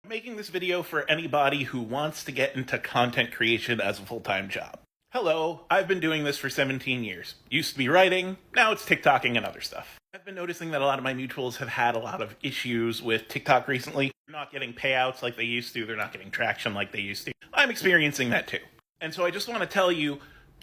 I'm making this video for anybody who wants to get into content creation as a full-time job. Hello, I've been doing this for 17 years. Used to be writing, now it's TikToking and other stuff. I've been noticing that a lot of my mutuals have had a lot of issues with TikTok recently. They're not getting payouts like they used to, they're not getting traction like they used to. I'm experiencing that too. And so I just want to tell you,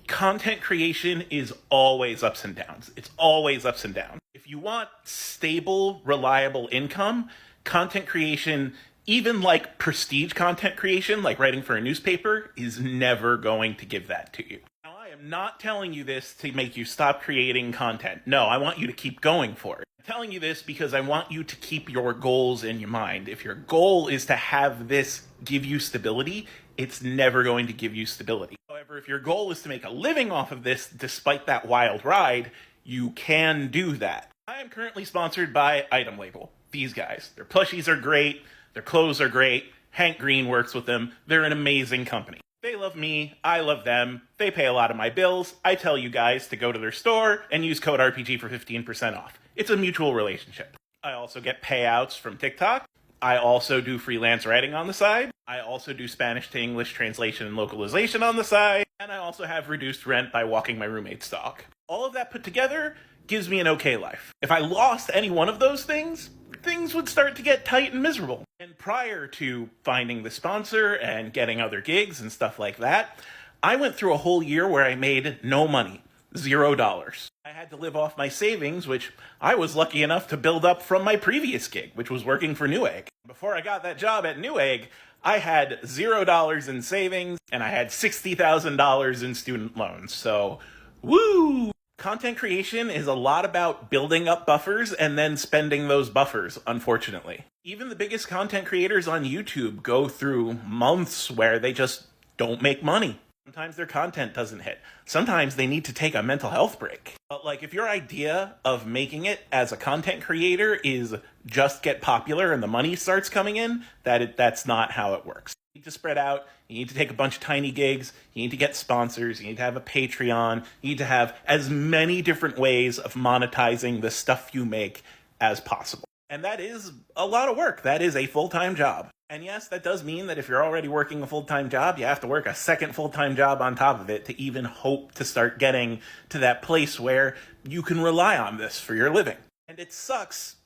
content creation is always ups and downs. It's always ups and downs. If you want stable, reliable income, content creation, even like prestige content creation, like writing for a newspaper, is never going to give that to you. Now, I am not telling you this to make you stop creating content. No, I want you to keep going for it. I'm telling you this because I want you to keep your goals in your mind. If your goal is to have this give you stability, it's never going to give you stability. However, if your goal is to make a living off of this despite that wild ride, you can do that. I am currently sponsored by Item Label. These guys. Their plushies are great. Their clothes are great. Hank Green works with them. They're an amazing company. They love me. I love them. They pay a lot of my bills. I tell you guys to go to their store and use code RPG for 15% off. It's a mutual relationship. I also get payouts from TikTok. I also do freelance writing on the side. I also do Spanish to English translation and localization on the side. And I also have reduced rent by walking my roommate's dog. All of that put together gives me an okay life. If I lost any one of those things, things would start to get tight and miserable. And prior to finding the sponsor and getting other gigs and stuff like that, I went through a whole year where I made no money, $0. I had to live off my savings, which I was lucky enough to build up from my previous gig, which was working for Newegg. Before I got that job at Newegg, I had $0 in savings and I had $60,000 in student loans. So, woo! Content creation is a lot about building up buffers and then spending those buffers, unfortunately. Even the biggest content creators on YouTube go through months where they just don't make money. Sometimes their content doesn't hit. Sometimes they need to take a mental health break. But like if your idea of making it as a content creator is just get popular and the money starts coming in, that's not how it works. You need to spread out. You need to take a bunch of tiny gigs. You need to get sponsors. You need to have a Patreon. You need to have as many different ways of monetizing the stuff you make as possible. And that is a lot of work. That is a full-time job. And yes, that does mean that if you're already working a full-time job, you have to work a second full-time job on top of it to even hope to start getting to that place where you can rely on this for your living. And it sucks,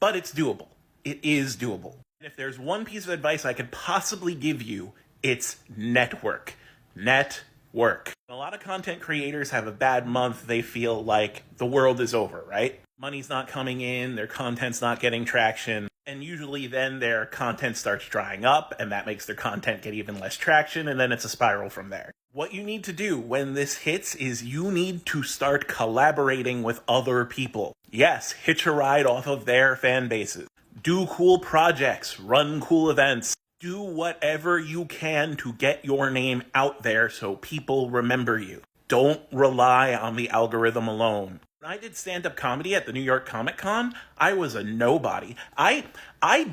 but it's doable. It is doable. And if there's one piece of advice I could possibly give you, it's network. Network. A lot of content creators have a bad month. They feel like the world is over, right? Money's not coming in, their content's not getting traction, and usually then their content starts drying up, and that makes their content get even less traction, and then it's a spiral from there. What you need to do when this hits is you need to start collaborating with other people. Yes, hitch a ride off of their fan bases. Do cool projects, run cool events. Do whatever you can to get your name out there so people remember you. Don't rely on the algorithm alone. When I did stand-up comedy at the New York Comic Con, I was a nobody. I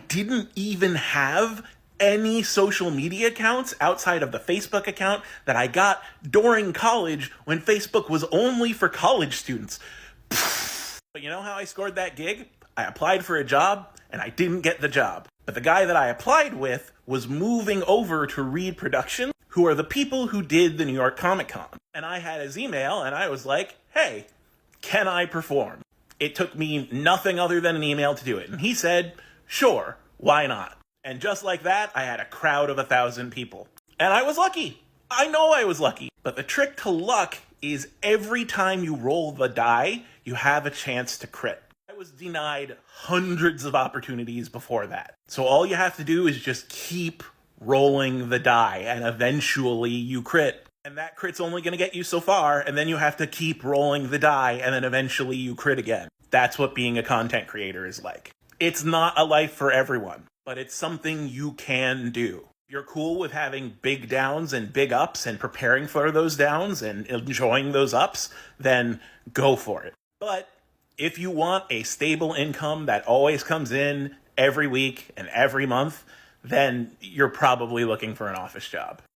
didn't even have any social media accounts outside of the Facebook account that I got during college when Facebook was only for college students. But you know how I scored that gig? I applied for a job, and I didn't get the job. But the guy that I applied with was moving over to Reed Production, who are the people who did the New York Comic Con. And I had his email, and I was like, hey, can I perform? It took me nothing other than an email to do it. And he said, sure, why not? And just like that, I had a crowd of 1,000 people. And I was lucky. I know I was lucky. But the trick to luck is every time you roll the die, you have a chance to crit. I was denied hundreds of opportunities before that. So all you have to do is just keep rolling the die, and eventually you crit. And that crit's only going to get you so far, and then you have to keep rolling the die, and then eventually you crit again. That's what being a content creator is like. It's not a life for everyone, but it's something you can do. If you're cool with having big downs and big ups and preparing for those downs and enjoying those ups, then go for it. But if you want a stable income that always comes in every week and every month, then you're probably looking for an office job.